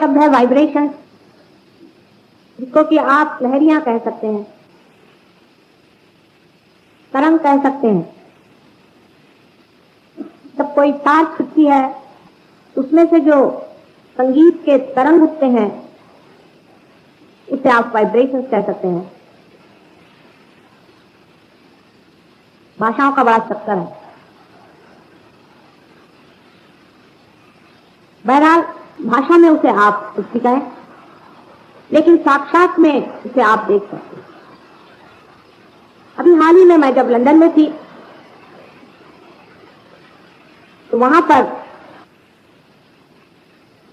शब्द है वाइब्रेशन, जिसको कि आप लहरियां कह सकते हैं, तरंग कह सकते हैं। जब कोई तार छूटती है उसमें से जो संगीत के तरंग उठते हैं उसे आप वाइब्रेशंस कह सकते हैं। भाषाओं का बड़ा चक्कर है। बहरहाल भाषा में उसे आप कुछ भी कहें, लेकिन साक्षात में उसे आप देख सकते हैं। अभी हाल ही में मैं जब लंदन में थी तो वहां पर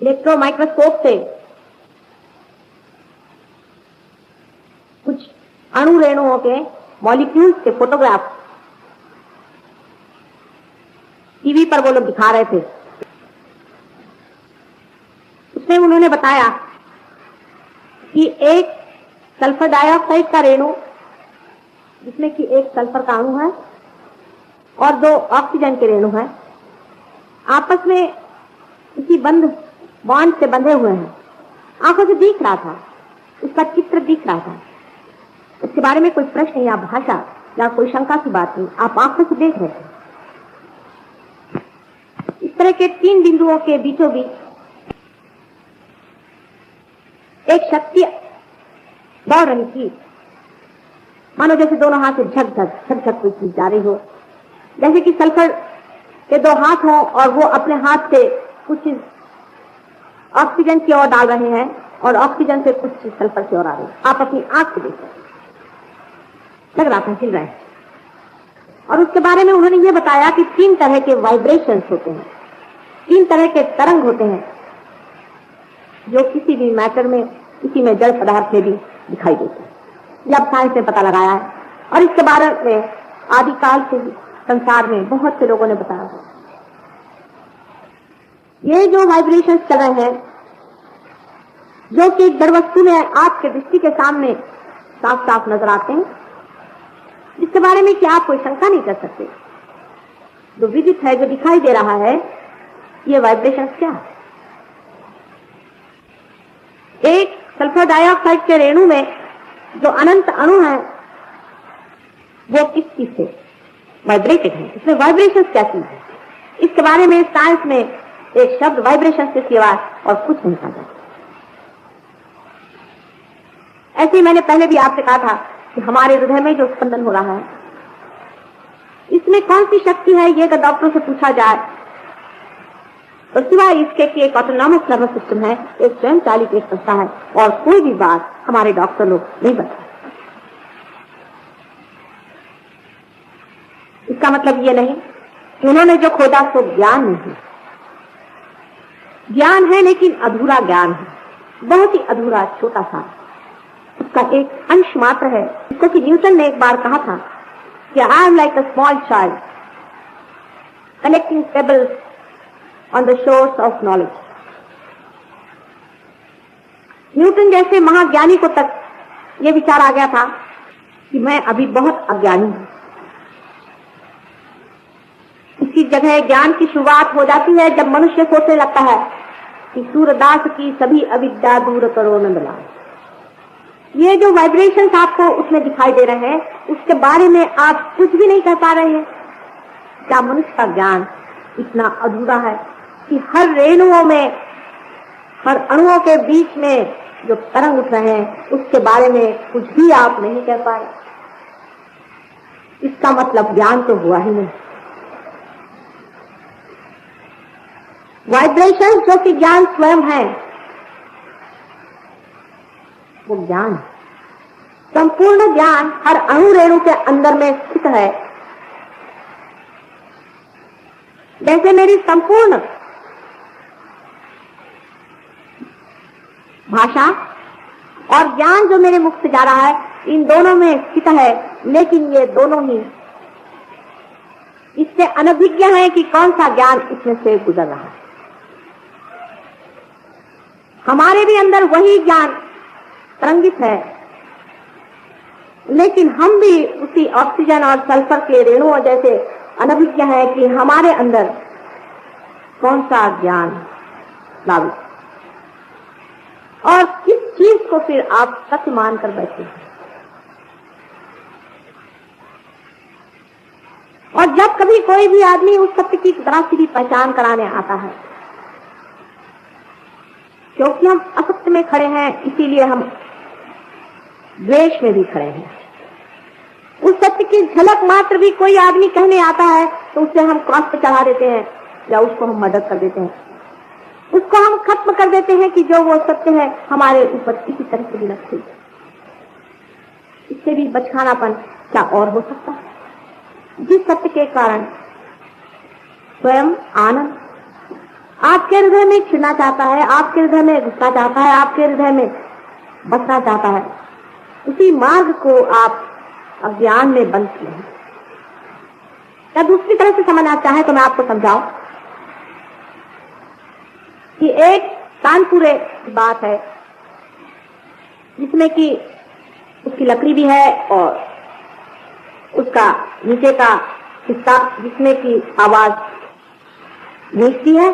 इलेक्ट्रो माइक्रोस्कोप से कुछ अणु रेणुओं के मॉलिक्यूल्स के फोटोग्राफ टीवी पर वो लोग दिखा रहे थे। उसमें उन्होंने बताया कि एक सल्फर डाइऑक्साइड का रेणु, जिसमें कि एक सल्फर का अणु है और दो ऑक्सीजन के रेणु हैं, आपस में इसी बॉन्ड से बंधे हुए हैं। आंखों से दिख रहा था, उसका चित्र दिख रहा था। इसके बारे में कोई प्रश्न या भाषा या कोई शंका की बात नहीं, आप आंखों से देख रहे थे। इस तरह के तीन बिंदुओं के बीचों बीच एक शक्ति दौड़ रही थी, मानो जैसे दोनों हाथ से झक झक कोई चीज जा रही हो, जैसे कि सल्फर के दो हाथ हों और वो अपने हाथ से कुछ चीज ऑक्सीजन की ओर डाल रहे हैं और ऑक्सीजन से कुछ चीज सल्फर की ओर आ रही है। आप अपनी आंख से देख सकते, लग रहा था हिल रहे हैं। और उसके बारे में उन्होंने ये बताया कि तीन तरह के वाइब्रेशंस होते हैं, तीन तरह के तरंग होते हैं जो किसी भी मैटर में, किसी में जड़ पदार्थ में भी दिखाई देते हैं। जब साइंस ने पता लगाया है और इसके बारे में आदिकाल से संसार में बहुत से लोगों ने बताया है। ये जो वाइब्रेशंस चल रहे हैं, जो कि जड़ वस्तु में आपके दृष्टि के सामने साफ साफ नजर आते हैं, जिसके बारे में कि आप कोई शंका नहीं कर सकते, जो विदित है, जो दिखाई दे रहा है, ये वाइब्रेशंस क्या है? एक सल्फर डाइऑक्साइड के रेणु में जो अनंत अणु है वो किस चीज से वाइब्रेटेड है, इसमें वाइब्रेशंस क्या चीज है? इसके बारे में साइंस में एक शब्द वाइब्रेशन से सिवा और कुछ नहीं कहा जाता। ऐसे ही मैंने पहले भी आपसे कहा था कि हमारे हृदय में जो स्पंदन हो रहा है, इसमें कौन सी शक्ति है, ये अगर डॉक्टर से पूछा जाए तो सिवाय इसके कि एक ऑटोनॉमस नर्वस सिस्टम है, एक स्वयं चालित एक संस्था है, और कोई भी बात हमारे डॉक्टर लोग नहीं बता। इसका मतलब ये नहीं कि उन्होंने जो खोजा सो ज्ञान नहीं, ज्ञान है लेकिन अधूरा ज्ञान है, बहुत ही अधूरा, छोटा सा, उसका एक अंश मात्र है। इसको कि न्यूटन ने एक बार कहा था कि I am like a small child collecting pebbles on the shores of knowledge. Newton जैसे महाज्ञानी को तक यह विचार आ गया था कि मैं अभी बहुत अज्ञानी हूं। इसी जगह ज्ञान की शुरुआत हो जाती है जब मनुष्य सोचने लगता है कि सूरदास की सभी अविद्या दूर करो नंदलाल। ये जो वाइब्रेशंस आपको उसमें दिखाई दे रहे हैं, उसके बारे में आप कुछ भी नहीं कह पा रहे हैं। क्या मनुष्य का ज्ञान इतना अधूरा है कि हर रेणुओं में, हर अणुओं के बीच में जो तरंग उठ रहे हैं उसके बारे में कुछ भी आप नहीं कह पा रहे? इसका मतलब ज्ञान तो हुआ ही नहीं। वाइब्रेशन जो कि ज्ञान स्वयं है, वो ज्ञान, संपूर्ण ज्ञान हर अणु रेणु के अंदर में स्थित है। जैसे मेरी संपूर्ण भाषा और ज्ञान जो मेरे मुख से जा रहा है, इन दोनों में स्थित है, लेकिन ये दोनों ही इससे अनभिज्ञ है कि कौन सा ज्ञान इसमें से गुजर रहा है। हमारे भी अंदर वही ज्ञान तरंगित है, लेकिन हम भी उसी ऑक्सीजन और सल्फर के रेणुओं जैसे अनभिज्ञ है कि हमारे अंदर कौन सा ज्ञान लावित। और किस चीज को फिर आप सत्य मानकर बैठे हैं। और जब कभी कोई भी आदमी उस सत्य की तरह से भी पहचान कराने आता है, क्योंकि हम असत्य में खड़े हैं इसीलिए हम द्वेष में भी खड़े हैं। उस सत्य की झलक मात्र भी कोई आदमी कहने आता है तो उसे हम क्रॉस पर चढ़ा देते हैं या उसको हम मदद कर देते हैं, उसको हम खत्म कर देते हैं कि जो वो सत्य है हमारे ऊपर किसी तरह से भी लगती है। इससे भी बचकानापन क्या और हो सकता है, जिस सत्य के कारण स्वयं आनंद आपके हृदय में खिलना चाहता है, आपके हृदय में घुसना चाहता है, आपके हृदय में बसना चाहता है, उसी मार्ग को आप अज्ञान में बंद किए हैं। या दूसरी तरह से समझना चाहे तो मैं आपको समझाऊं कि एक तानपुरे की बात है जिसमें कि उसकी लकड़ी भी है और उसका नीचे का हिस्सा जिसमें की आवाज गूंजती है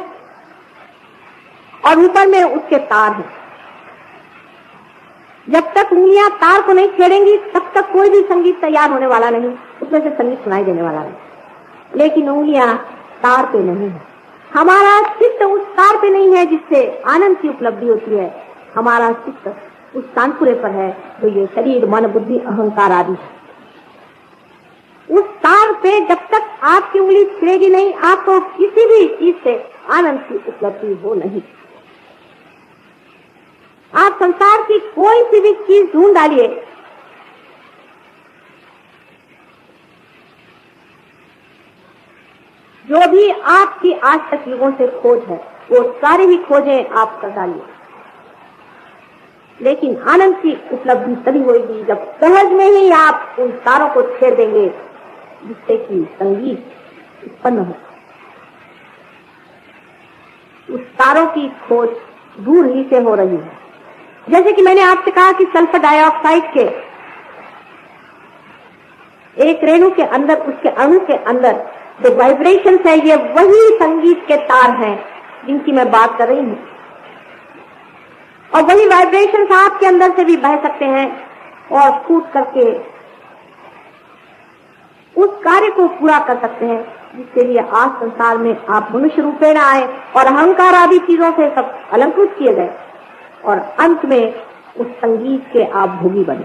और ऊपर में उसके तार हैं। जब तक उंगलियां तार को नहीं छेड़ेंगी तब तक कोई भी संगीत तैयार होने वाला नहीं, उसमें से संगीत सुनाई देने वाला नहीं। लेकिन उंगलियां तार पे नहीं है, हमारा चित्त उस तार पे नहीं है जिससे आनंद की उपलब्धि होती है। हमारा चित्त उस तानपुरे पर है तो ये शरीर मन बुद्धि अहंकार आदि है। उस तार पे जब तक आपकी उंगली छिड़ेगी नहीं आपको किसी भी चीज से आनंद की उपलब्धि हो नहीं। आप संसार की कोई सी भी चीज ढूंढ डालिए, जो भी आपकी आज तक युगों से खोज है वो सारी ही खोजें आप कर डालिए, लेकिन आनंद की उपलब्धि तभी होगी जब सहज में ही आप उन तारों को छेड़ देंगे जिससे कि संगीत उत्पन्न हो। उस तारों की खोज दूर ही से हो रही है। जैसे कि मैंने आपसे कहा कि सल्फर डाइऑक्साइड के एक रेणु के अंदर, उसके अणु के अंदर जो वाइब्रेशंस है ये वही संगीत के तार हैं जिनकी मैं बात कर रही हूं। और वही वाइब्रेशंस आपके अंदर से भी बह सकते हैं और फूट करके उस कार्य को पूरा कर सकते हैं जिसके लिए आज संसार में आप मनुष्य रूपेण आए और अहंकार आदि चीजों से सब अलंकृत किए गए और अंत में उस संगीत के आप भोगी बने।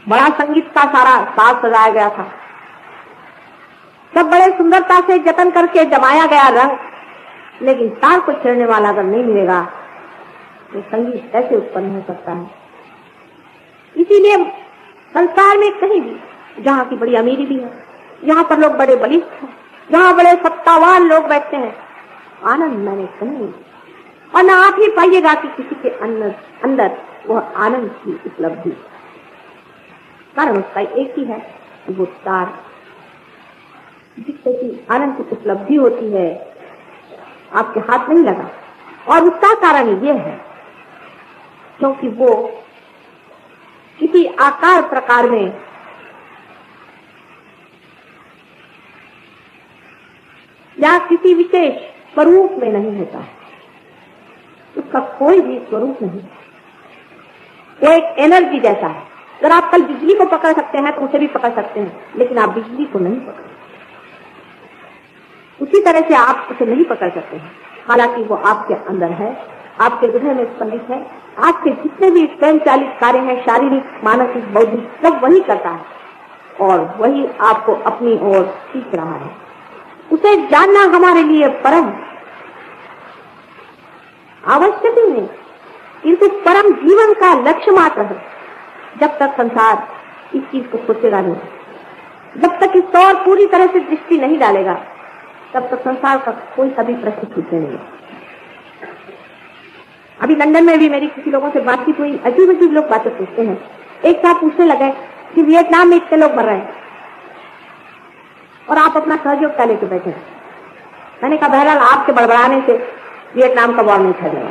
बड़ा संगीत का सारा साज सजाया गया था, सब बड़े सुंदरता से जतन करके जमाया गया रंग, लेकिन तार को छेड़ने वाला अगर नहीं मिलेगा तो संगीत कैसे उत्पन्न हो सकता है। इसीलिए संसार में कहीं भी जहाँ की बड़ी अमीरी भी है, जहाँ पर लोग बड़े बलिष्ठ हैं, जहाँ बड़े सत्तावान लोग बैठते हैं, आनंद मैंने कहीं नहीं, और न आप ही पाइएगा कि किसी के अंदर वह आनंद की उपलब्धि। कारण उसका एक ही है कि वो तार जिससे कि आनंद की उपलब्धि होती है आपके हाथ नहीं लगा। और उसका कारण ये है क्योंकि वो किसी आकार प्रकार में या किसी विशेष स्वरूप में नहीं होता है, उसका कोई भी स्वरूप नहीं। वो एक एनर्जी जैसा है। अगर आप कल बिजली को पकड़ सकते हैं तो उसे भी पकड़ सकते हैं, लेकिन आप बिजली को नहीं पकड़ सकते। उसी तरह से आप उसे नहीं पकड़ सकते हैं, हालांकि वो आपके अंदर है, आपके हृदय में स्पंदित है। आपके जितने भी स्वयं चालित कार्य हैं, शारीरिक, मानसिक, बौद्धिक, सब वही करता है और वही आपको अपनी ओर खींच रहा है। उसे जानना हमारे लिए परम आवश्यक ही नहीं, किंतु परम जीवन का लक्ष्य मात्र है। जब तक संसार इस चीज को सोचेगा नहीं, जब तक इस और पूरी तरह से दृष्टि नहीं डालेगा, तब तक संसार का कोई सभी प्रश्न छूटने नहीं। अभी लंदन में भी मेरी किसी लोगों से बातचीत हुई, अजीब अजीब लोग बातें पूछते हैं। एक साथ पूछने लगे कि वियतनाम में इतने लोग मर रहे हैं और आप अपना सहयोग क्या लेके बैठे हैं। मैंने कहा बहरहाल आपके बड़बड़ाने से वियतनाम का वॉर नहीं ठहरेगा।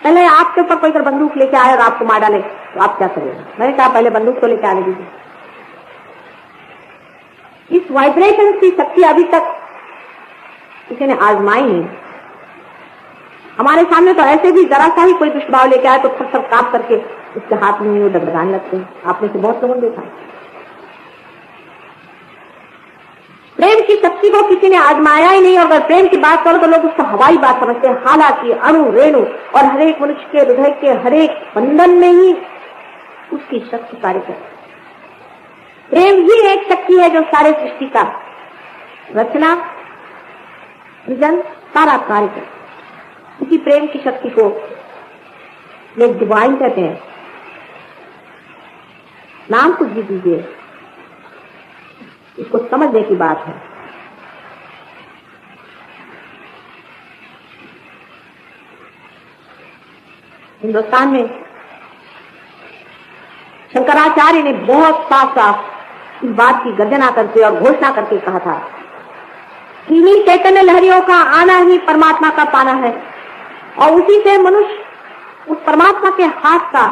पहले आपके ऊपर कोई अगर बंदूक लेके आए और आपको मार डाले तो आप क्या करेंगे। मैंने कहा पहले बंदूक तो लेके आने दीजिए। इस वाइब्रेशन की शक्ति अभी तक किसी ने आजमाई नहीं। हमारे सामने तो ऐसे भी जरा सा ही कोई दुष्भाव लेके आए तो थर थर कांप करके उसके हाथ में वो डगडगाने लगते हैं। आपने से बहुत लोगों ने देखा। प्रेम की शक्ति को किसी ने आजमाया ही नहीं, और अगर प्रेम की बात करो तो लोग उसको हवाई बात समझते हैं। हालांकि अणु रेणु और हरेक मनुष्य के हृदय के हरेक बंधन में ही उसकी शक्ति कार्य करती है। प्रेम ही एक शक्ति है जो सारे सृष्टि का रचना सृजन सारा कार्य करती है। इसी प्रेम की शक्ति को लोग डिवाइन कहते हैं। नाम कुछ भी दीजिए, इसको समझने की बात है। हिंदुस्तान में शंकराचार्य ने बहुत साफ साफ इस बात की गर्जना करके और घोषणा करके कहा था कि इन्हीं चैतन्य लहरियों का आना ही परमात्मा का पाना है, और उसी से मनुष्य उस परमात्मा के हाथ का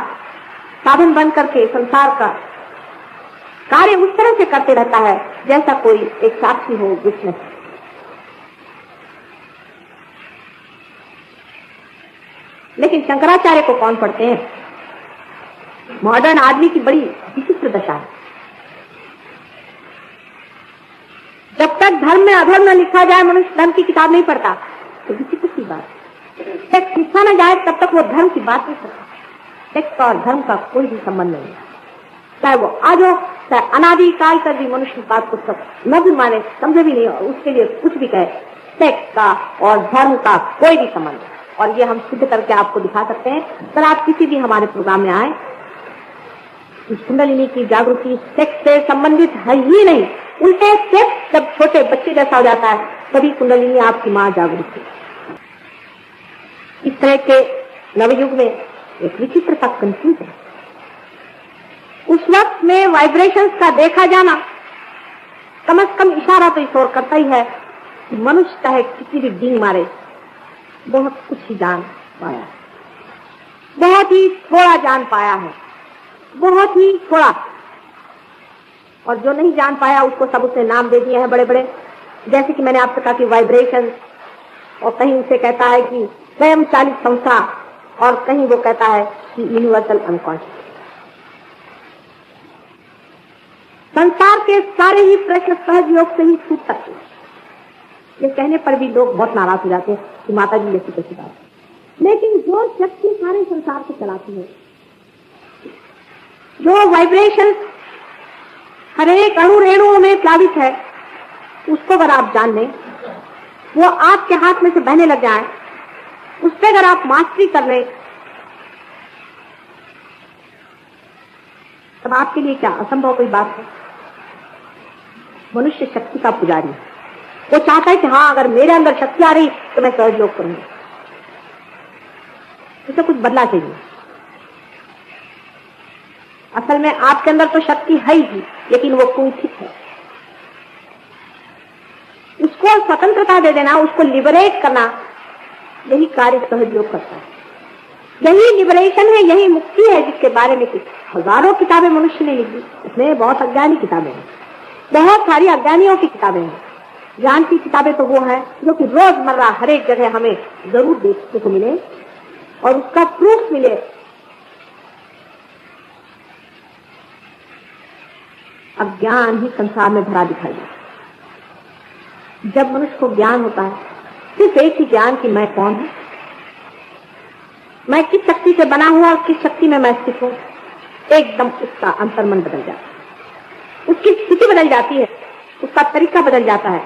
साधन बन करके संसार का कार्य उस तरह से करते रहता है जैसा कोई एक साक्षी हो जिसमें। लेकिन शंकराचार्य को कौन पढ़ते हैं? मॉडर्न आदमी की बड़ी विचित्र दशा है। जब तक धर्म में अधर्म न लिखा जाए मनुष्य धर्म की किताब नहीं पढ़ता। तो विचित्र सी बात, टेक्स्ट लिखा न जाए तब तक वो धर्म की बात नहीं करता। टेक्स्ट और धर्म का कोई भी संबंध नहीं, चाहे वो आज हो चाहे अनादिकाल तक भी मनुष्य बात को सब न भी माने, समझे भी नहीं और उसके लिए कुछ भी कहे, टेक्स्ट का और धर्म का कोई भी संबंध नहीं। और ये हम सिद्ध करके आपको दिखा सकते हैं। सर आप किसी भी हमारे प्रोग्राम में आए, कुंडलिनी की जागृति सेक्स से संबंधित है ही नहीं। उल्टे सेक्स जब छोटे बच्चे जैसा हो जाता है तभी कुंडलिनी आपकी मां जागृत है। इस तरह के नवयुग में एक विचित्रता कंफ्यूज है। उस वक्त में वाइब्रेशंस का देखा जाना कम से कम इशारा तो इस ओर करता ही है कि मनुष्य चाहे किसी भी डींग मारे बहुत कुछ ही जान पाया, बहुत ही थोड़ा जान पाया है, बहुत ही थोड़ा। और जो नहीं जान पाया उसको सब उसने नाम दे दिए हैं बड़े बड़े, जैसे कि मैंने आपसे कहा कि वाइब्रेशन, और कहीं उसे कहता है कि स्वयं चालित संस्था, और कहीं वो कहता है कि यूनिवर्सल अनकॉन्शियस। संसार के सारे ही प्रश्न सहज योग से ही छूट सकते हैं। ये कहने पर भी लोग बहुत नाराज हो जाते हैं कि माता जी ऐसी कैसी बात है। लेकिन जो शक्ति सारे संसार को चलाती है, जो वाइब्रेशन हर एक अणु रेणुओं में प्लावित है, उसको अगर आप जान लें, वो आपके हाथ में से बहने लग जाए, उस पर अगर आप मास्टरी कर लें, तब आपके लिए क्या असंभव कोई बात है। मनुष्य शक्ति का पुजारी है। वो चाहता है कि हाँ अगर मेरे अंदर शक्ति आ रही तो मैं सहज योग करूंगा। उसे कुछ बदला चाहिए। असल में आपके अंदर तो शक्ति है ही, लेकिन वो कुंठित है। उसको स्वतंत्रता दे देना, उसको लिबरेट करना, यही कार्य सहज योग करता है। यही लिबरेशन है, यही मुक्ति है, जिसके बारे में कुछ हजारों किताबें मनुष्य ने लिखी। इसमें बहुत अज्ञानी किताबें हैं, बहुत सारी अज्ञानियों की किताबें हैं। ज्ञान की किताबें तो वो है जो कि रोजमर्रा हर एक जगह हमें जरूर देखने को मिले और उसका प्रूफ मिले। अज्ञान ही संसार में भरा दिखाई देता। जब मनुष्य को ज्ञान होता है, सिर्फ एक ही ज्ञान कि मैं कौन हूं, मैं किस शक्ति से बना हुआ और किस शक्ति में मैं स्थित हूं, एकदम उसका अंतर्मन बदल जाता है, उसकी स्थिति बदल जाती है, उसका तरीका बदल जाता है।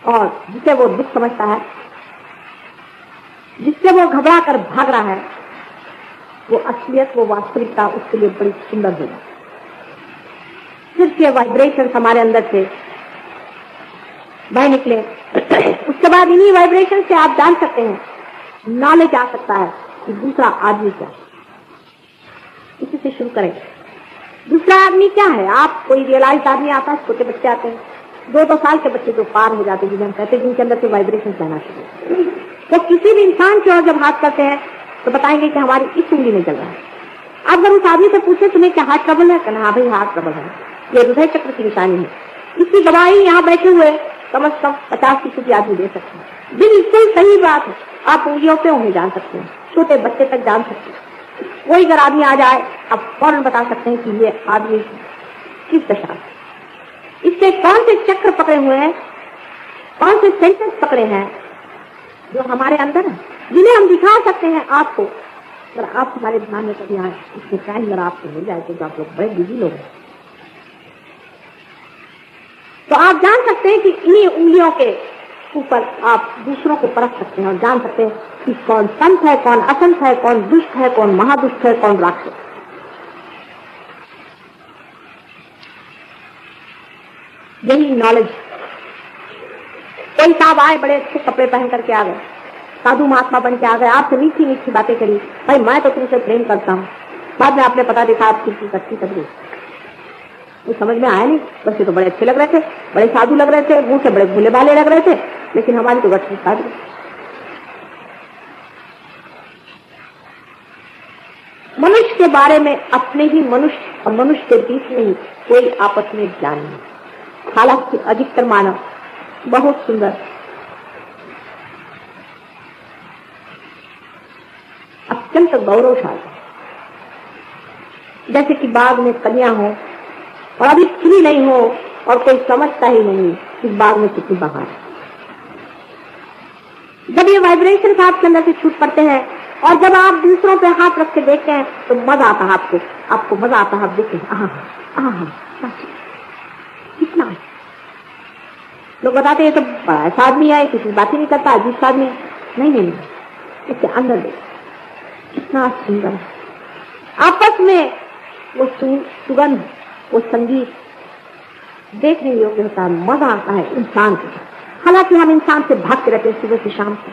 और जिसे वो दुख समझता है, जिससे वो घबरा कर भाग रहा है, वो असलियत, वो वास्तविकता उसके लिए बड़ी सुंदर हो जाती है। सिर्फ ये वाइब्रेशन हमारे अंदर से बाहर निकले, उसके बाद इन्हीं वाइब्रेशन से आप जान सकते हैं, नॉलेज आ सकता है कि दूसरा आदमी क्या है। इसी से शुरू करें। दूसरा आदमी क्या है? आप कोई रियलाइज आदमी आता है, छोटे बच्चे आते हैं, 2-2 साल के बच्चे जो पार हो जाते हैं, जिन्हें हम कहते हैं जिनके अंदर से वाइब्रेशन कहना शुरू, तो किसी भी इंसान की ओर जब हाथ करते हैं तो बताएंगे कि हमारी इस उंगली में चल रहा है। आप अगर उस आदमी से पूछे तुम्हें क्या हार्ट ट्रबल है, कहना हाँ भाई हार्ट ट्रबल है, ये हृदय चक्र की निशानी है। इसकी गवाही यहाँ बैठे हुए कम से कम 50% आदमी दे सकते हैं। बिल्कुल सही बात है। आप उंगलियों पे उन्हें जान सकते हैं, छोटे बच्चे तक जान सकते हैं। कोई अगर आदमी आ जाए, आप फौरन बता सकते हैं कि ये आदमी किस दशा में, इससे कौन से चक्र पकड़े हुए हैं, कौन से सेंटेंस पकड़े हैं जो हमारे अंदर है, जिन्हें हम दिखा सकते हैं आपको। अगर आप हमारे ध्यान में कभी आए, इसके टाइम अगर आपको मिल जाए तो आप लोग बड़े बिजी लोग हैं, तो आप जान सकते हैं कि इन्हीं उंगलियों के ऊपर आप दूसरों को परख सकते हैं और जान सकते हैं कि कौन संत है, कौन असंत है, कौन दुष्ट है, कौन महादुष्ट है, कौन राक्षस। यही नॉलेज। कोई साहब आए, बड़े अच्छे कपड़े पहन करके आ गए, साधु महात्मा बन के आ गए, आपसे मीठी मीठी बातें करी, भाई मैं तो तुमसे प्रेम करता हूँ, बाद में आपने पता देखा आप किसी कच्ची कर दी, वो समझ में आया नहीं। बच्चे तो बड़े अच्छे लग रहे थे, बड़े साधु लग रहे थे, मुंह से बड़े भूले भाले लग रहे थे, लेकिन हमारी तो गठरी साधु। मनुष्य के बारे में अपने ही मनुष्य और मनुष्य के बीच में ही कोई आपस में ज्ञान नहीं। हालांकि अधिकतर मानव बहुत सुंदर, अत्यंत गौरवशाली, जैसे कि बाग में कलियां हो और अभी खिली नहीं हो और कोई समझता ही नहीं इस बाग में कितनी बहार है। जब ये वाइब्रेशन आपके अंदर से छूट पड़ते हैं और जब आप दूसरों पे हाथ रख के देखते हैं तो मजा आता है, आपको मजा आता है। आप देखते हैं कितना है। लोग बताते हैं तो बड़ा ऐसा आदमी है, किसी बात ही नहीं करता, अजीब आदमी। नहीं, इसके अंदर देखो कितना सुंदर है। आपस में वो सुगंध, वो संगीत देखने योग्य होता है, मजा आता है इंसान को। हालांकि हम इंसान से भागते रहते हैं सुबह से शाम तक,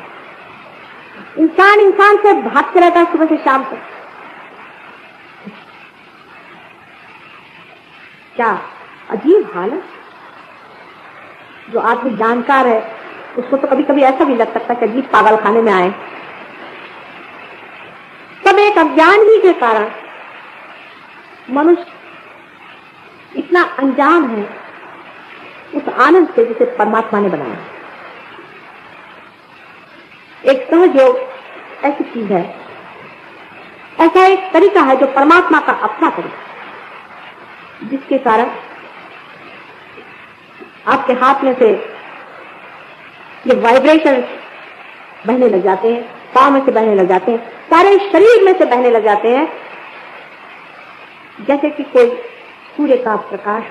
इंसान से भागते रहता है सुबह से शाम तक। क्या अजीब हाल है। जो आदमी जानकार है उसको तो कभी कभी ऐसा भी लग सकता है कि अजीब पागल खाने में आए। सब एक अज्ञान ही के कारण मनुष्य इतना अनजान है उस आनंद से जिसे परमात्मा ने बनाया। एक सहज योग ऐसी चीज है, ऐसा एक तरीका है जो परमात्मा का अपना तरीका, जिसके कारण आपके हाथ में से ये वाइब्रेशन बहने लग जाते हैं, पांव में से बहने लग जाते हैं, सारे शरीर में से बहने लग जाते हैं, जैसे कि कोई सूर्य का प्रकाश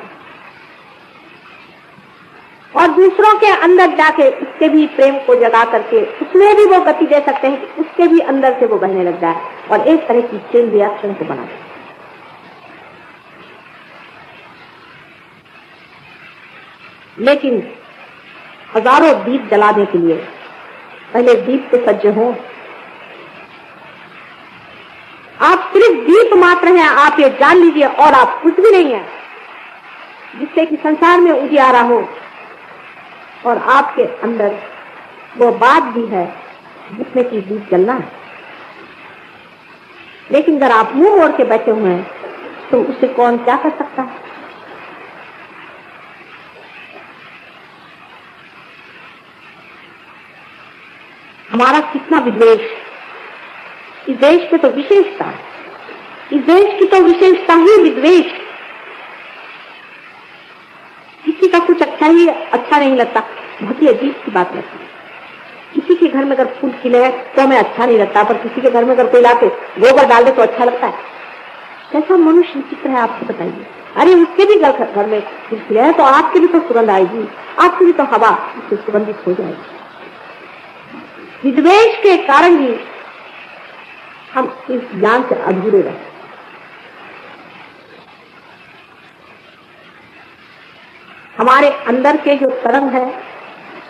और दूसरों के अंदर जाके उसके भी प्रेम को जगा करके उसमें भी वो गति दे सकते हैं कि उसके भी अंदर से वो बहने लग जाए और एक तरह की चेन रिएक्शन को बना दे। लेकिन हजारों दीप जलाने के लिए पहले दीप से सज्ज हो। आप सिर्फ दीप मात्र हैं, आप ये जान लीजिए, और आप कुछ भी नहीं है, जिससे कि संसार में उजियारा हो और आपके अंदर वो बात भी है जिसमें कि दीप जलना है। लेकिन अगर आप मुंह मोड़ के बैठे हुए हैं तो उससे कौन क्या कर सकता है। हमारा कितना विद्वेष, इस देश की तो विशेषता है, इस देश की तो विशेषता ही विद्वेष। किसी का कुछ अच्छा नहीं लगता, बहुत ही अजीब सी बात लगती है। किसी के घर में अगर फूल खिले तो हमें अच्छा नहीं लगता, पर किसी के घर में अगर कोई लाके गोबर डाल दे तो अच्छा लगता है। कैसा मनुष्य चित्र है, आपको बताइए। अरे उसके भी घर में फूल खिले हैं तो आपके भी तो सुगंध आएगी, आपकी भी तो हवा उससे सुगंधित हो जाएगी। विद्वेष के कारण ही हम इस ज्ञान से अधूरे रहे। हमारे अंदर के जो तरंग है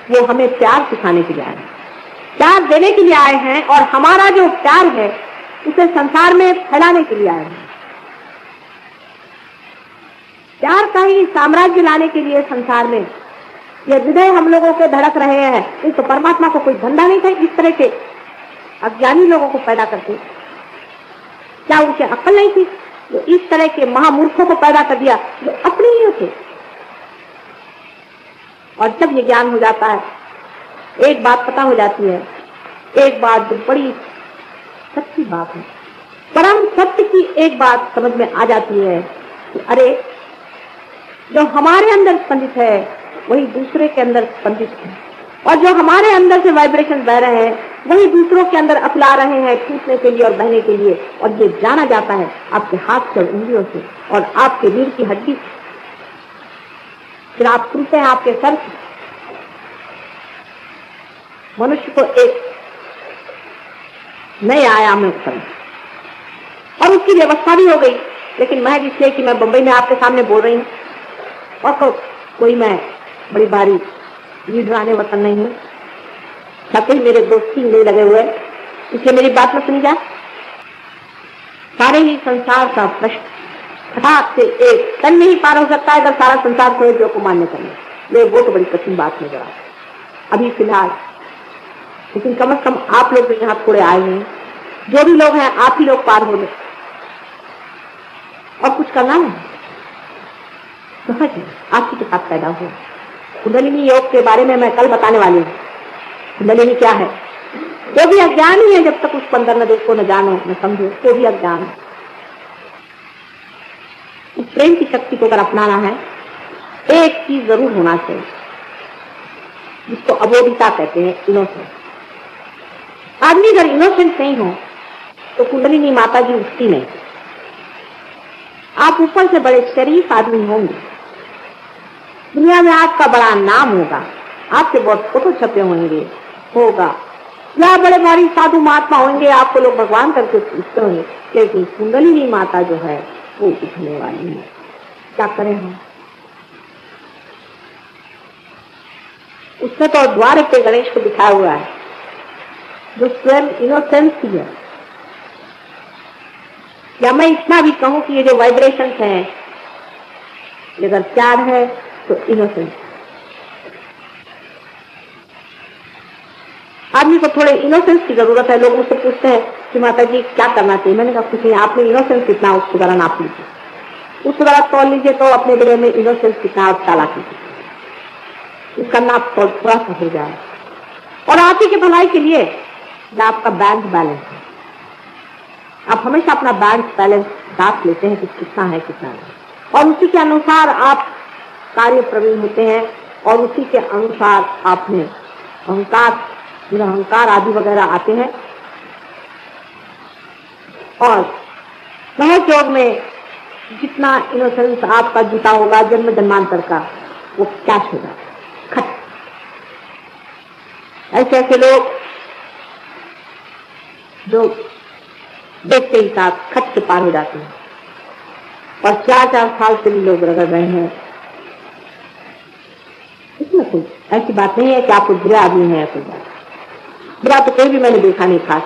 वो हमें प्यार सिखाने के लिए आए हैं, प्यार देने के लिए आए हैं, और हमारा जो प्यार है उसे संसार में फैलाने के लिए आए हैं। प्यार का ही साम्राज्य लाने के लिए संसार में ये हृदय हम लोगों के धड़क रहे हैं। तो परमात्मा को कोई धंधा नहीं था इस तरह के अज्ञानी लोगों को पैदा करके। क्या उनकी अक्ल नहीं थी जो इस तरह के महामूर्खों को पैदा कर दिया जो अपने ही थे। और जब ये ज्ञान हो जाता है एक बात पता हो जाती है, एक बात जो बड़ी सच्ची बात है, परम सत्य की एक बात समझ में आ जाती है कि अरे जो हमारे अंदर स्पंदित है वही दूसरे के अंदर स्पंदित है, और जो हमारे अंदर से वाइब्रेशन बह रहे हैं वही दूसरों के अंदर अपला रहे हैं टूटने के लिए और बहने के लिए। और ये जाना जाता है आपके हाथ से और उंगलियों से और आपके रीढ़ की हड्डी से, फिर आप सुनते हैं आपके सर से। मनुष्य को एक नए आयाम में उतरना, और उसकी व्यवस्था भी हो गई। लेकिन महज इसलिए कि मैं बंबई में आपके सामने बोल रही हूँ और कोई मैं बड़ी भारी लीडराने वतन नहीं हूँ, छाते मेरे दोस्ती नहीं लगे हुए, इसलिए मेरी बात में सुनी जाए। सारे ही संसार का प्रश्न फटाक से एक तन नहीं पार हो सकता है अगर सारा संसार को जो को मान्य करना, ये वो तो बड़ी कठिन बात नजर आती अभी फिलहाल। लेकिन कम से कम आप लोग यहाँ थोड़े आए हैं, जो भी लोग हैं आप ही लोग पार हो ले, और कुछ करना नहीं, सहज है आपकी के साथ पैदा हुआ। कुंडलिनी योग के बारे में मैं कल बताने वाली हूँ। कुंडलिनी क्या है? जो भी अज्ञान ही है, जब तक उसको अंदर न देखो, न जानो, न समझो, तो भी अज्ञान है। इस प्रेम की शक्ति को अगर अपनाना है, एक चीज जरूर होना चाहिए जिसको अबोधिता कहते हैं, इनोसेंस। आदमी अगर इनोसेंट नहीं हो तो कुंडलिनी माता जी उठती नहीं। आप ऊपर से बड़े शरीफ आदमी होंगे, दुनिया में आपका बड़ा नाम होगा, आपके बहुत फोटो छपे होगा, या बड़े भारी साधु महात्मा होंगे, आपको लोग भगवान करके पूछते होंगे, लेकिन कुंडलिनी माता जो है वो उठने वाली है। क्या करें हम? उसने तो द्वार पे गणेश को दिखाया हुआ है, जो स्वयं इनोसेंस ही है। या मैं इतना भी कहूं कि ये जो वाइब्रेशंस हैं, अगर प्यार है तो इनोसेंस। आदमी को थोड़े इनोसेंस की जरूरत है। लोग मुझसे पूछते हैं कि माता जी क्या करना चाहिए, मैंने कहा कुछ नहीं, आपने इनोसेंस कितना उसको जरा नाप लीजिए, उसको जरा तोड़ लीजिए तो अपने बड़े में इनोसेंस कितना आप चालाकी कीजिए, इसका नाप थोड़ा सा हो जाए। और आप ही के भलाई के लिए आपका बैंक बैलेंस है, आप हमेशा अपना बैंक बैलेंस दाख लेते हैं कि कितना है कितना नहीं, और उसी के अनुसार आप कार्य प्रवीण होते हैं, और उसी के अनुसार आप में अहंकार, निरहंकार आदि वगैरह आते हैं। और महज योग में जितना इनोसेंस आपका जुटा होगा जन्म जन्मांतर का, वो कैश होगा, खट। ऐसे ऐसे लोग जो देखते ही साथ खट से पार हो जाते हैं, और 4-4 साल से भी लोग रगड़ रहे हैं। इसमें कोई ऐसी बात नहीं है कि आपको बुरा आदमी है, कोई बात बुरा तो कोई भी मैंने देखा नहीं खास,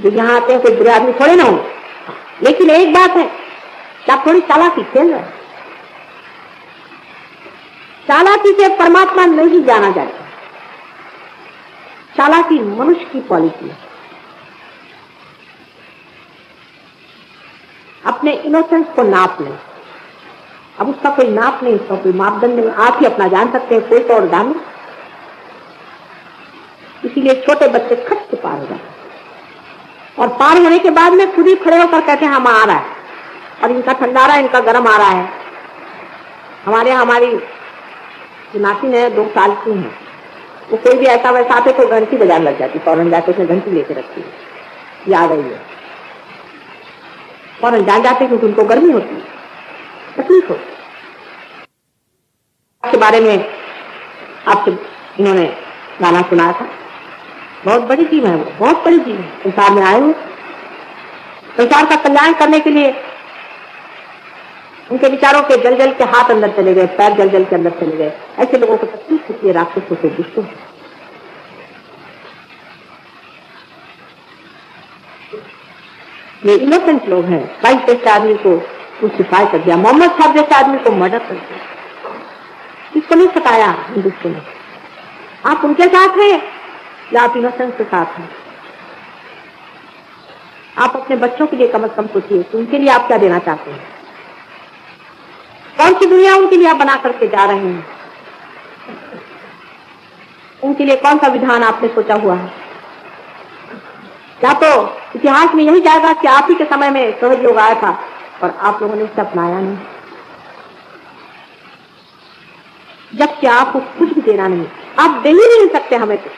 जो यहाँ आते हैं कोई बुरा आदमी थोड़े ना हो। लेकिन एक बात है कि आप थोड़ी चालाकी खेल रहे हैं। चालाकी से परमात्मा नहीं जाना जाता, चालाकी मनुष्य की क्वालिटी है। अपने इनोसेंस को नाप लें। अब उसका कोई नाप नहीं, उसका कोई मापदंड नहीं, आप ही अपना जान सकते हैं, कोई तो और जान नहीं। इसीलिए छोटे बच्चे खट से पार हो जाते हैं, और पार होने के बाद में खुद ही खड़े होकर कहते हैं हम आ रहा है, और इनका ठंडा आ रहा है, इनका गर्म आ रहा है। हमारे यहाँ हमारी जो नातिन है 2 साल की है, वो कोई भी ऐसा वैसा आते तो घंटी बजाने लग जाती, फौरन जाके उसने घंटी लेके रखती है, याद आई है, फौरन जान जाते क्योंकि उनको गर्मी होती है, तकलीफ होती है। के बारे में आपसे इन्होंने गाना सुनाया था, बहुत बड़ी चीज है वो, बहुत बड़ी चीज है। संसार में आए हुए, संसार का कल्याण करने के लिए उनके विचारों के जल जल के हाथ अंदर चले गए, पैर जल जल के अंदर चले गए। ऐसे लोगों को तकलीफ होती है, राक्षसों से दुष्टों से। ये इनोसेंट लोग हैं। 22 जैसे आदमी को क्रूसिफाई कर दिया, मोहम्मद साहब जैसे आदमी को मर्डर कर दिया, किसको नहीं सताया हिंदुस्तान ने। आप उनके साथ हैं या आप इनोसेंस के साथ हैं? आप अपने बच्चों के लिए कम से कम सोचिए कि उनके लिए आप क्या देना चाहते हैं, कौन सी दुनिया उनके लिए आप बना करके जा रहे हैं। उनके के लिए कौन सा विधान आपने सोचा हुआ है? क्या तो इतिहास में यही जाएगा कि आप ही के समय में सहज योग आया था और आप लोगों ने इसे अपनाया नहीं, जबकि आपको कुछ भी देना नहीं, आप दे ही नहीं सकते हमें। तो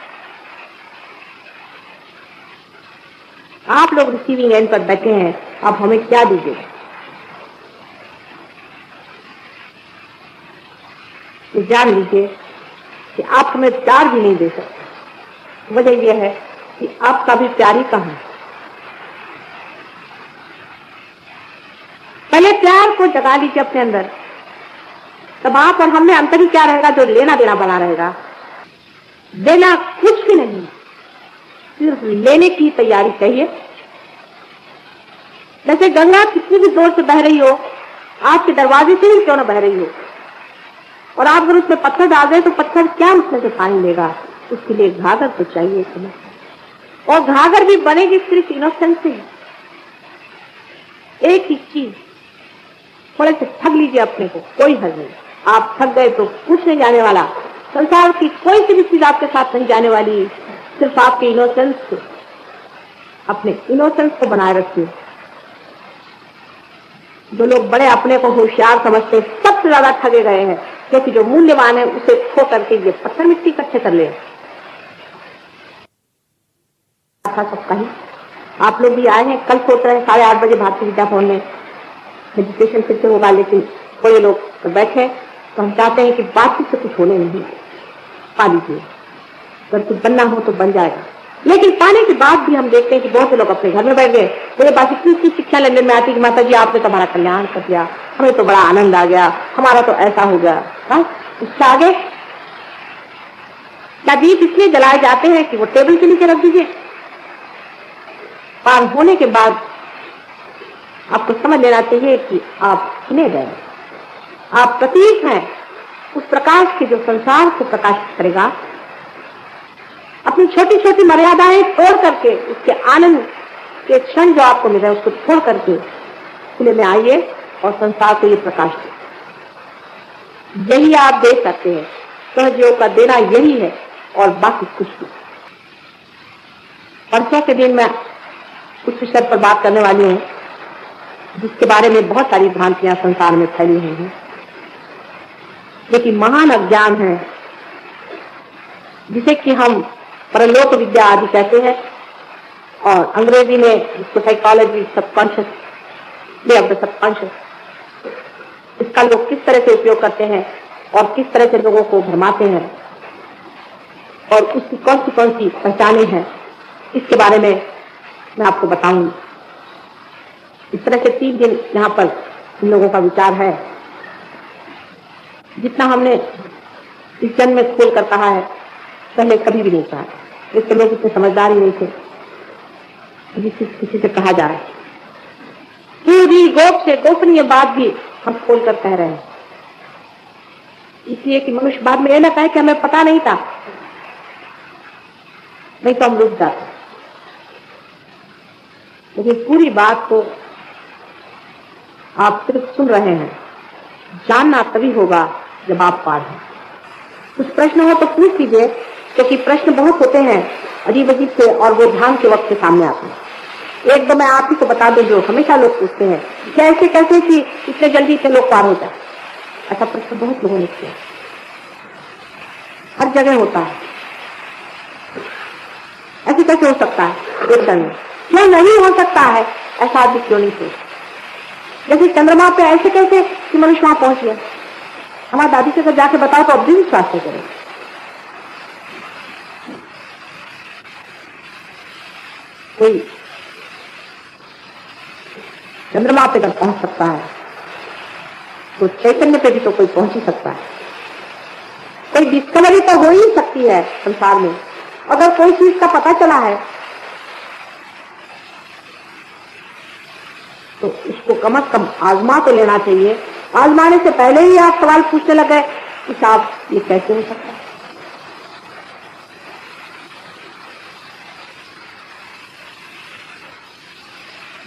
आप लोग रिसीविंग एंड पर बैठे हैं, आप हमें क्या दीजिएगा? तो जान लीजिए कि आप हमें प्यार भी नहीं दे सकते। वजह यह है कि आपका भी प्यार ही कहाँ है। पहले प्यार को जगा लीजिए अपने अंदर, तब आप और हम में अंतर ही क्या रहेगा? जो लेना देना बना रहेगा। देना कुछ भी नहीं, सिर्फ लेने की तैयारी चाहिए। जैसे गंगा कितनी भी जोर से बह रही हो, आपके दरवाजे से ही क्यों न बह रही हो, और आप अगर उसमें पत्थर डाल दें तो पत्थर क्या उसमें से पानी लेगा? उसके लिए घाघर तो चाहिए तुम्हें, और घाघर भी बनेगी सिर्फ इनोसेंस से। एक ही चीज, थोड़े से ठग लीजिए अपने को, कोई हर्ज नहीं। आप ठग गए तो कुछ नहीं जाने वाला, संसार की कोई सी भी चीज आपके साथ नहीं जाने वाली, सिर्फ आपके इनोसेंस को, अपने इनोसेंस को बनाए रखिए। जो लोग बड़े अपने को होशियार समझते हैं, सबसे ज्यादा ठगे गए हैं, क्योंकि जो मूल्यवान है उसे खो करके ये पत्थर मिट्टी इकट्ठे कर ले। सबका ही आप लोग भी आए हैं, कल सोच रहे हैं 8:30 बजे भारतीय विद्या भवन में मेडिटेशन फिर से होगा, लेकिन थोड़े लोग तो बैठे, तो हम चाहते हैं कि बातचीत से कुछ होने नहीं पा लीजिए। अगर कुछ बनना हो तो बन जाएगा, लेकिन पाने के बाद भी हम देखते हैं कि बहुत से लोग अपने घर में बैठ गए। मेरे पास इतनी शिक्षा लंदन में आती कि माता जी आपने तो हमारा कल्याण कर दिया, हमें तो बड़ा आनंद आ गया, हमारा तो ऐसा हो गया। उससे आगे क्या दीप इसलिए जलाए जाते हैं कि वो टेबल के नीचे रख दीजिए? पार होने के बाद आपको समझ लेना चाहिए कि आप चुने गए, आप प्रतीक हैं उस प्रकाश के जो संसार को प्रकाशित करेगा। अपनी छोटी छोटी मर्यादाएं तोड़ करके, उसके आनंद के क्षण जो आपको मिल रहे हैं उसको छोड़ करके खुले में आइए और संसार को ये प्रकाश दे। यही आप दे सकते हैं, सहयोग का देना यही है और बाकी कुछ नहीं। परसों के दिन मैं उस विषय पर बात करने वाली हूँ जिसके बारे में बहुत सारी भ्रांतियां संसार में फैली हुई हैं, लेकिन महान अज्ञान है जिसे कि हम परलोक विद्या आदि कहते हैं, और अंग्रेजी में इसको psychology subconscious way of the subconscious. इसका लोग किस तरह से उपयोग करते हैं और किस तरह से लोगों को भरमाते हैं और उसकी कौन सी पहचाने हैं, इसके बारे में मैं आपको बताऊंगी। इस तरह से 3 दिन यहाँ पर इन लोगों का विचार है। जितना हमने इस जन्म में खोल कर कहा है, पहले कभी भी नहीं कहा। इसके लोग इतने समझदार ही नहीं थे, किसी से कहा जा रहा है। पूरी गोपनीय बात भी हम खोल कर कह रहे हैं, इसलिए कि मनुष्य बाद में ये ना कहे कि हमें पता नहीं था, नहीं तो हम रुक जाते। लेकिन पूरी बात को आप सिर्फ सुन रहे हैं, जानना तभी होगा जब आप पार हैं। कुछ प्रश्न हो तो पूछ लीजिए, क्योंकि प्रश्न बहुत होते हैं अजीब अजीब से, और वो ध्यान के वक्त के सामने आते हैं। एक दो मैं आप ही को बता दूं जो हमेशा लोग पूछते हैं, कैसे कैसे कि इतने जल्दी इतने लोग पार हो जाए। ऐसा प्रश्न बहुत लोगों ने किया, हर जगह होता है। ऐसे कैसे हो सकता है? एक में क्यों नहीं हो सकता है? ऐसा आदमी क्यों नहीं सोच? जैसे चंद्रमा पे ऐसे कैसे कि मनुष्य वहां पहुंच गया। हमारी दादी से जाके बताओ तो अब भी विश्वास नहीं करें। कोई चंद्रमा पे अगर पहुंच सकता है तो चैतन्य पे भी तो कोई पहुंच ही सकता है। कोई डिस्कवरी तो हो ही सकती है संसार में। अगर कोई चीज का पता चला है तो उसको कम से कम आजमा तो लेना चाहिए। आजमाने से पहले ही आप सवाल पूछने लगे कि साहब ये कैसे हो सकता है।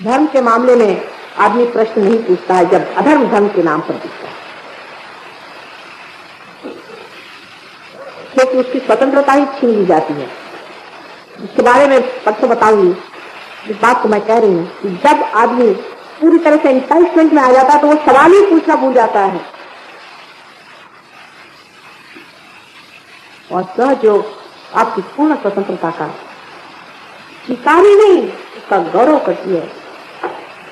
धर्म के मामले में आदमी प्रश्न नहीं पूछता है जब अधर्म धर्म के नाम पर पूछता है, कि उसकी स्वतंत्रता ही छीन ली जाती है, जिसके बारे में परसों बताऊंगी। इस बात को मैं कह रही हूँ कि जब आदमी पूरी तरह से इंटाइटमेंट में आ जाता है तो वो सवाल ही पूछना भूल जाता है, और सहयोग आपकी पूर्ण स्वतंत्रता का स्वीकार ही नहीं, उसका गौरव करती है,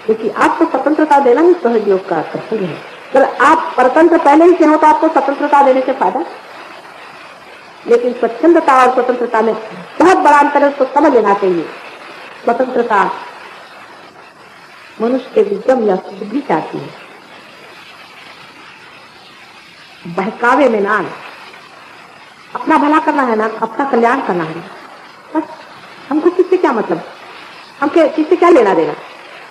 क्योंकि आपको स्वतंत्रता देना ही सहयोग का कर्तव्य है। अगर आप परतंत्र पहले ही से हो तो आपको स्वतंत्रता देने से फायदा, लेकिन स्वच्छंदता और स्वतंत्रता में बहुत बड़ा अंतर है, उसको समझ लेना चाहिए। स्वतंत्रता मनुष्य के विक्रम या बुद्धि चाहती है, बहकावे में ना, अपना भला करना है ना, अपना कल्याण करना है, बस। हमको किससे क्या मतलब, हमके किससे क्या लेना देना,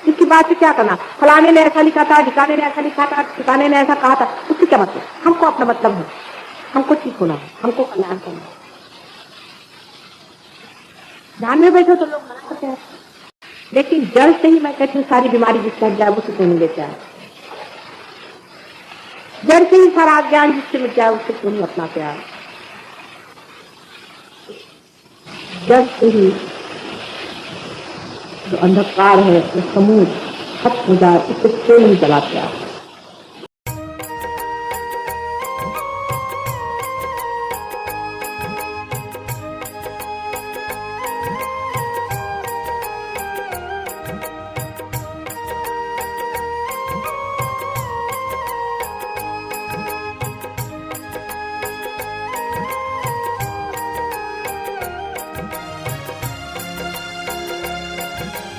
किसकी बात से क्या करना, फलाने ने ऐसा लिखा था, ठिकाने ने ऐसा लिखा था, ठिकाने ने ऐसा कहा था, उससे क्या मतलब। हमको अपना मतलब है, हमको ठीक होना है, हमको कल्याण करना है। ध्यान में बैठो तो लोग मना करते हैं, लेकिन जड़ से ही मैं कहती हूँ सारी बीमारी जिसका जाए वो सुख नहीं लेता है। जड़ से ही सारा ज्ञान जिससे मिट जाए उससे क्यों नहीं अपना प्यार। जड़ से ही जो अंधकार है वो समूह खत्म हो जाए, उससे क्यों नहीं जला प्यार।